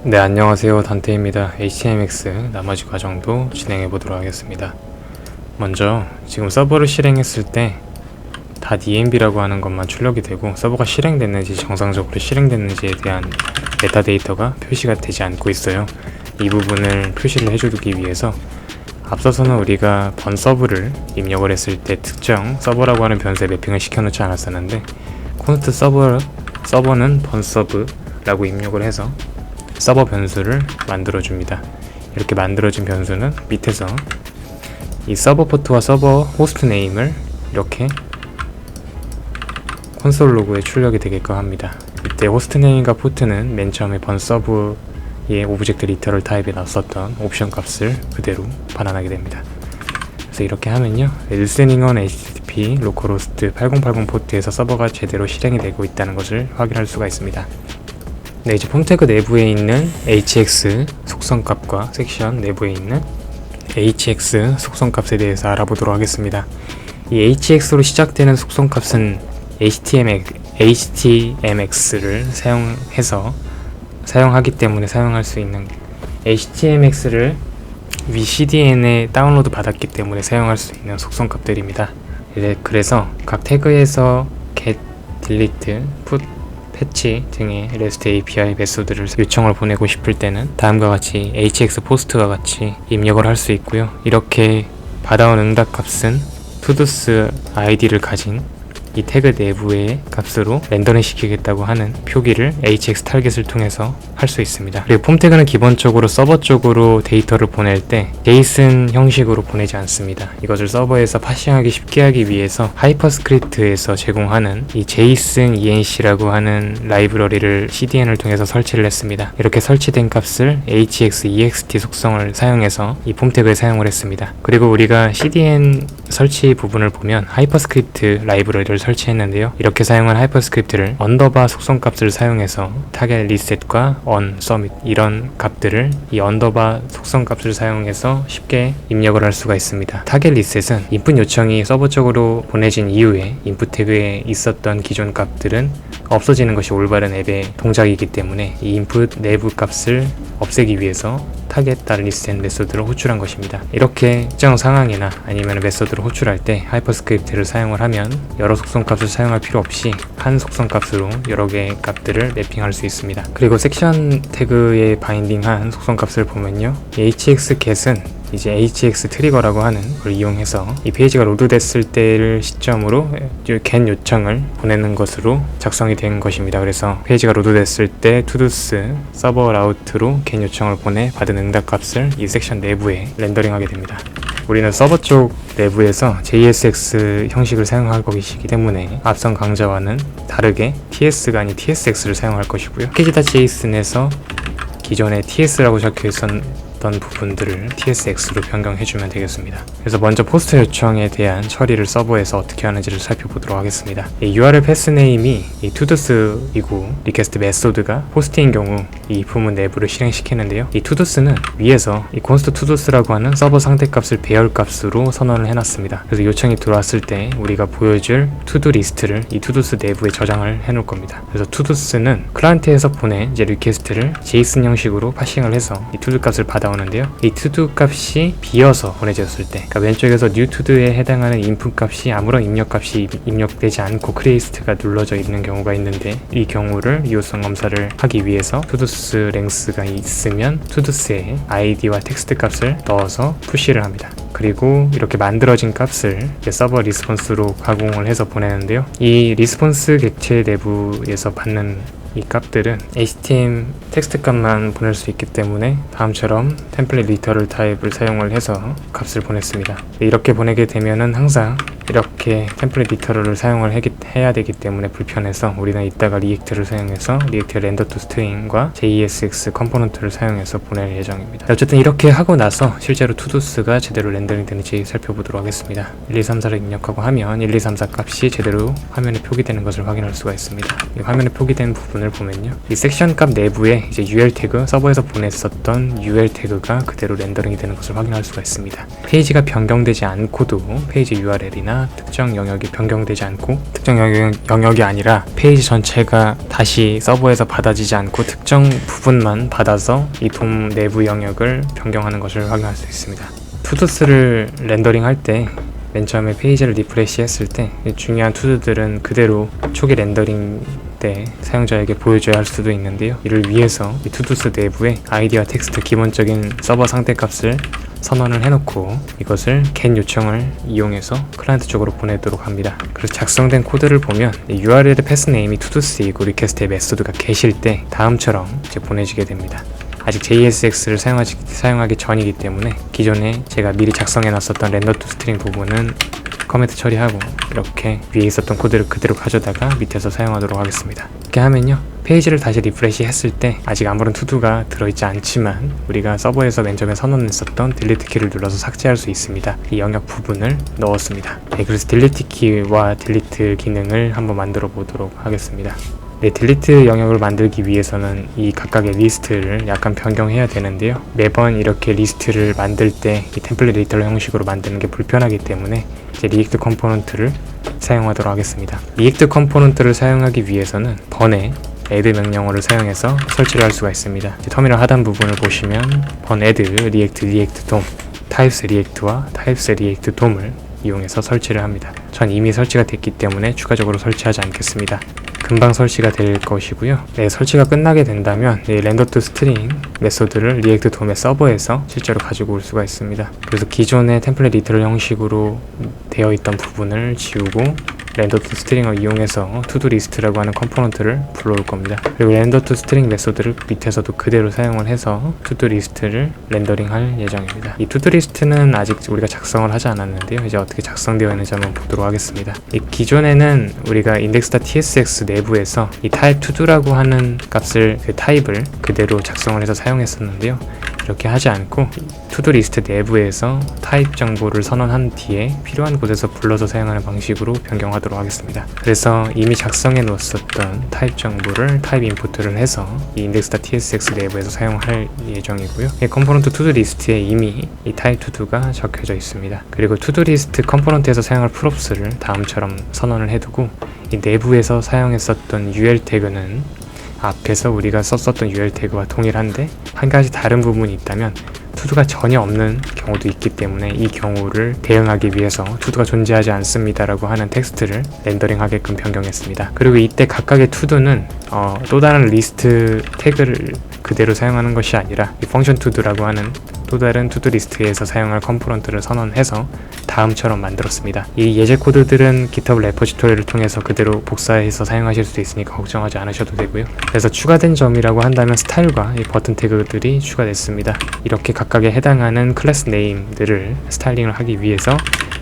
네, 안녕하세요. 단테입니다. HTMX 나머지 과정도 진행해 보도록 하겠습니다. 먼저 지금 서버를 실행했을 때 .env라고 하는 것만 출력이 되고 서버가 실행됐는지 정상적으로 실행됐는지에 대한 메타데이터가 표시가 되지 않고 있어요. 이 부분을 표시를 해주기 위해서 앞서서는 우리가 번서브를 입력을 했을 때 특정 서버라고 하는 변수에 매핑을 시켜놓지 않았었는데 const 서버는 번서브라고 입력을 해서 서버 변수를 만들어줍니다. 이렇게 만들어진 변수는 밑에서 이 서버 포트와 서버 호스트 네임을 이렇게 콘솔 로그에 출력이 되게끔 합니다. 이때 호스트 네임과 포트는 맨 처음에 번서브의 오브젝트 리터럴 타입에 넣었었던 옵션 값을 그대로 반환하게 됩니다. 그래서 이렇게 하면요, listening on HTTP localhost 8080 포트에서 서버가 제대로 실행이 되고 있다는 것을 확인할 수가 있습니다. 네, 이제 폼 태그 내부에 있는 hx 속성값과 섹션 내부에 있는 hx 속성값에 대해서 알아보도록 하겠습니다. 이 hx로 시작되는 속성값은 htmx를 사용하기 때문에 사용할 수 있는 htmx를 CDN에 다운로드 받았기 때문에 사용할 수 있는 속성값들입니다. 그래서 각 태그에서 get, delete, put, 패치 등의 REST API 메소드를 요청을 보내고 싶을 때는 다음과 같이 hx post가 같이 입력을 할 수 있고요. 이렇게 받아온 응답 값은 todos id를 가진 이 태그 내부의 값으로 렌더링 시키겠다고 하는 표기를 hx 타겟을 통해서 할 수 있습니다. 그리고 폼 태그는 기본적으로 서버 쪽으로 데이터를 보낼 때 JSON 형식으로 보내지 않습니다. 이것을 서버에서 파싱하기 쉽게 하기 위해서 하이퍼스크립트에서 제공하는 이 JSON ENC라고 하는 라이브러리를 CDN을 통해서 설치를 했습니다. 이렇게 설치된 값을 hx ext 속성을 사용해서 이 폼 태그에 사용을 했습니다. 그리고 우리가 CDN 설치 부분을 보면 하이퍼스크립트 라이브러리를 설치했는데요. 이렇게 사용한 하이퍼스크립트를 언더바 속성값을 사용해서 타겟 리셋과 on, submit 이런 값들을 이 언더바 속성값을 사용해서 쉽게 입력을 할 수가 있습니다. 타겟 리셋은 인풋 요청이 서버 쪽으로 보내진 이후에 인풋 태그에 있었던 기존 값들은 없어지는 것이 올바른 앱의 동작이기 때문에 이 인풋 내부 값을 없애기 위해서 target.reset 메소드를 호출한 것입니다. 이렇게 특정 상황이나 아니면 메소드를 호출할 때 하이퍼스크립트를 사용을 하면 여러 속성값을 사용할 필요 없이 한 속성값으로 여러 개의 값들을 매핑할 수 있습니다. 그리고 섹션 태그에 바인딩한 속성값을 보면요, hx get은 이제 hx 트리거라고 하는 걸 이용해서 이 페이지가 로드됐을 때를 시점으로 get 요청을 보내는 것으로 작성이 된 것입니다. 그래서 페이지가 로드됐을 때 todos 서버 라우트로 get 요청을 보내 받은 응답 값을 이 섹션 내부에 렌더링하게 됩니다. 우리는 서버 쪽 내부에서 JSX 형식을 사용할 것이기 때문에 앞선 강좌와는 다르게 TS가 아닌 TSX를 사용할 것이고요. package.json에서 기존에 TS라고 적혀 있었던 부분들을 TSX로 변경해주면 되겠습니다. 그래서 먼저 포스트 요청에 대한 처리를 서버에서 어떻게 하는지를 살펴보도록 하겠습니다. 이 URL 패스네임이 이 todos이고 리퀘스트 메소드가 포스트인 경우 이 부문 내부를 실행시키는데요. 이 todos는 위에서 이 const todos라고 하는 서버 상태값을 배열값으로 선언을 해놨습니다. 그래서 요청이 들어왔을 때 우리가 보여줄 to-do 리스트를 이 todos 내부에 저장을 해놓을 겁니다. 그래서 todos는 클라이언트에서 보낸 이제 리퀘스트를 JSON 형식으로 파싱을 해서 이 to-do 값을 받아오는데요. 이 to-do 값이 비어서 보내졌을 때, 그러니까 왼쪽에서 new to-do에 해당하는 input 값이 아무런 입력 값이 입력되지 않고 create가 눌러져 있는 경우가 있는데, 이 경우를 유효성 검사를 하기 위해서 todos length가 있으면 todos의 id와 텍스트 값을 넣어서 푸시를 합니다. 그리고 이렇게 만들어진 값을 서버 리스폰스로 가공을 해서 보내는데요. 이 리스폰스 객체 내부에서 받는 이 값들은 HTML 텍스트 값만 보낼 수 있기 때문에 다음처럼 템플릿 리터럴 타입을 사용을 해서 값을 보냈습니다. 이렇게 보내게 되면은 항상 이렇게 템플릿 리터럴을 사용을 해야 되기 때문에 불편해서 우리는 이따가 리액트를 사용해서 리액트 렌더 투 스트링과 JSX 컴포넌트를 사용해서 보낼 예정입니다. 어쨌든 이렇게 하고 나서 실제로 투도스가 제대로 렌더링 되는지 살펴보도록 하겠습니다. 1, 2, 3, 4를 입력하고 하면 1, 2, 3, 4 값이 제대로 화면에 표기되는 것을 확인할 수가 있습니다. 이 화면에 표기된 부분을 보면요, 이 섹션 값 내부에 이제 UL 태그, 서버에서 보냈었던 UL 태그가 그대로 렌더링이 되는 것을 확인할 수가 있습니다. 페이지가 변경되지 않고도 페이지 URL이나 때마다 특정 영역이 변경되지 않고 특정 영역이 아니라 페이지 전체가 다시 서버에서 받아지지 않고 특정 부분만 받아서 이 돔 내부 영역을 변경하는 것을 확인할 수 있습니다. 투두스를 렌더링 할 때 맨 처음에 페이지를 리프레시 했을 때 중요한 투두들은 그대로 초기 렌더링 때 사용자에게 보여줘야 할 수도 있는데요. 이를 위해서 이 투두스 내부에 아이디와 텍스트 기본적인 서버 상태값을 선언을 해놓고 이것을 get 요청을 이용해서 클라이언트 쪽으로 보내도록 합니다. 그래서 작성된 코드를 보면 URL의 패스 네임이 투두스이고 리퀘스트의 메소드가 get일 때 다음처럼 이제 보내지게 됩니다. 아직 JSX를 사용하기 전이기 때문에 기존에 제가 미리 작성해 놨었던 렌더 투 스트링 부분은 커멘트 처리하고 이렇게 위에 있었던 코드를 그대로 가져다가 밑에서 사용하도록 하겠습니다. 이렇게 하면요, 페이지를 다시 리프레시 했을 때 아직 아무런 투두가 들어있지 않지만 우리가 서버에서 맨 처음에 선언했었던 딜리트 키를 눌러서 삭제할 수 있습니다. 이 영역 부분을 넣었습니다. 그래서 딜리트 키와 딜리트 기능을 한번 만들어 보도록 하겠습니다. 딜리트 영역을 만들기 위해서는 이 각각의 리스트를 약간 변경해야 되는데요. 매번 이렇게 리스트를 만들 때 이 템플릿 리터럴 형식으로 만드는 게 불편하기 때문에 이제 리액트 컴포넌트를 사용하도록 하겠습니다. 리액트 컴포넌트를 사용하기 위해서는 번에 add 명령어를 사용해서 설치를 할 수가 있습니다. 터미널 하단 부분을 보시면 번 add react DOM types react와 types react DOM을 이용해서 설치를 합니다. 전 이미 설치가 됐기 때문에 추가적으로 설치하지 않겠습니다. 금방 설치가 될 것이고요. 설치가 끝나게 된다면 렌더 투 스트링 메소드를 리액트 돔의 서버에서 실제로 가지고 올 수가 있습니다. 그래서 기존의 템플릿 리터럴 형식으로 되어 있던 부분을 지우고 렌더 투 스트링을 이용해서 투두 리스트라고 하는 컴포넌트를 불러올 겁니다. 그리고 렌더 투 스트링 메소드를 밑에서도 그대로 사용을 해서 투두 리스트를 렌더링 할 예정입니다. 이 투두 리스트는 아직 우리가 작성을 하지 않았는데요. 이제 어떻게 작성되어 있는지 한번 보도록 하겠습니다. 기존에는 우리가 index.tsx 내부에서 이 type to도라고 하는 값을 타입을 그대로 작성을 해서 사용했었는데요. 이렇게 하지 않고 투두 리스트 내부에서 타입 정보를 선언한 뒤에 필요한 곳에서 불러서 사용하는 방식으로 변경하도록 하겠습니다. 그래서 이미 작성해 놓았었던 타입 정보를 타입 인풋을 해서 이 index.tsx 내부에서 사용할 예정이고요. 이 컴포넌트 투두 리스트에 이미 이 타입 투두가 적혀져 있습니다. 그리고 투두 리스트 컴포넌트에서 사용할 프롭스를 다음처럼 선언을 해두고 이 내부에서 사용했었던 UL 태그는 앞에서 우리가 썼었던 UL 태그와 동일한데 한 가지 다른 부분이 있다면 투두가 전혀 없는 경우도 있기 때문에 이 경우를 대응하기 위해서 투두가 존재하지 않습니다 라고 하는 텍스트를 렌더링 하게끔 변경했습니다. 그리고 이때 각각의 투두는 또 다른 리스트 태그를 그대로 사용하는 것이 아니라 이 펑션 투두라고 하는 또 다른 투두 리스트에서 사용할 컴포넌트를 선언해서 다음처럼 만들었습니다. 이 예제 코드들은 GitHub 레포지토리를 통해서 그대로 복사해서 사용하실 수 있으니까 걱정하지 않으셔도 되고요. 그래서 추가된 점이라고 한다면 스타일과 이 버튼 태그들이 추가됐습니다. 이렇게 각각에 해당하는 클래스 네임들을 스타일링을 하기 위해서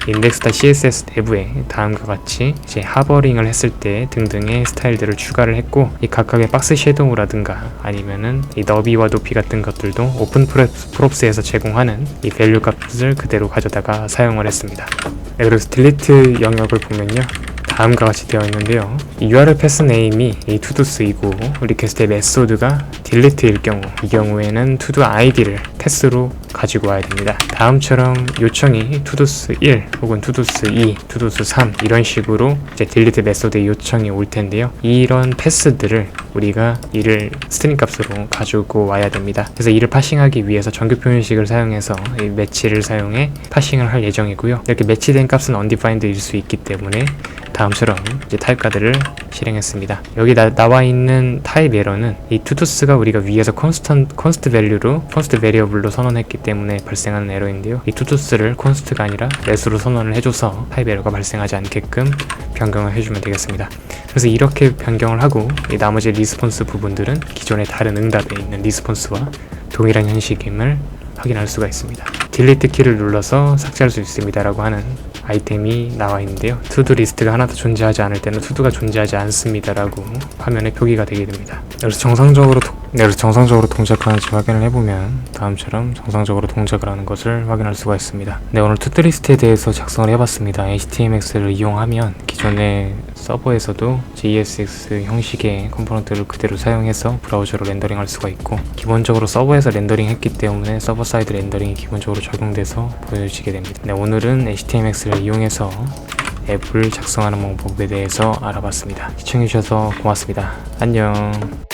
index.css 내부에 다음과 같이 이제 하버링을 했을 때 등등의 스타일들을 추가를 했고 이 각각의 박스 섀도우라든가 아니면은 이 너비와 높이 같은 것들도 오픈 프롭스에서 제공하는 이 밸류 값을 그대로 가져다가 사용을 했습니다. 그래서 딜리트 영역을 보면요. 다음과 같이 되어 있는데요. 이 URL 패스 네임이 이 투두스이고 리퀘스트의 메소드가 딜리트일 경우 이 경우에는 투두 아이디를 패스로 가지고 와야 됩니다. 다음처럼 요청이 투두스 1 혹은 투두스 2, 투두스 3 이런 식으로 이제 딜리트 메소드의 요청이 올 텐데요. 이런 패스들을 우리가 이를 스트링 값으로 가지고 와야 됩니다. 그래서 이를 파싱하기 위해서 정규 표현식을 사용해서 이 매치를 사용해 파싱을 할 예정이고요. 이렇게 매치된 값은 undefined일 수 있기 때문에 다음처럼 이제 타입 가드를 실행했습니다. 여기 나와 있는 타입 에러는 이 투두스가 우리가 위에서 const variable로 선언했기 때문에 발생하는 에러인데요. 이 투두스를 const가 아니라 let으로 선언을 해줘서 타입 에러가 발생하지 않게끔 변경을 해주면 되겠습니다. 그래서 이렇게 변경을 하고 이 나머지 리스폰스 부분들은 기존의 다른 응답에 있는 리스폰스와 동일한 형식임을 확인할 수가 있습니다. 딜리트 키를 눌러서 삭제할 수 있습니다 라고 하는 아이템이 나와 있는데요. 투두 리스트가 하나도 존재하지 않을 때는 투두가 존재하지 않습니다 라고 화면에 표기가 되게 됩니다. 그래서 정상적으로 동작하는지 확인을 해보면 다음처럼 정상적으로 동작을 하는 것을 확인할 수가 있습니다. 네, 오늘 투두 리스트에 대해서 작성을 해봤습니다. HTMX를 이용하면 기존의 서버에서도 JSX 형식의 컴포넌트를 그대로 사용해서 브라우저로 렌더링 할 수가 있고 기본적으로 서버에서 렌더링 했기 때문에 서버 사이드 렌더링이 기본적으로 적용돼서 보여지게 됩니다. 네, 오늘은 HTMX를 이용해서 앱을 작성하는 방법에 대해서 알아봤습니다. 시청해주셔서 고맙습니다. 안녕.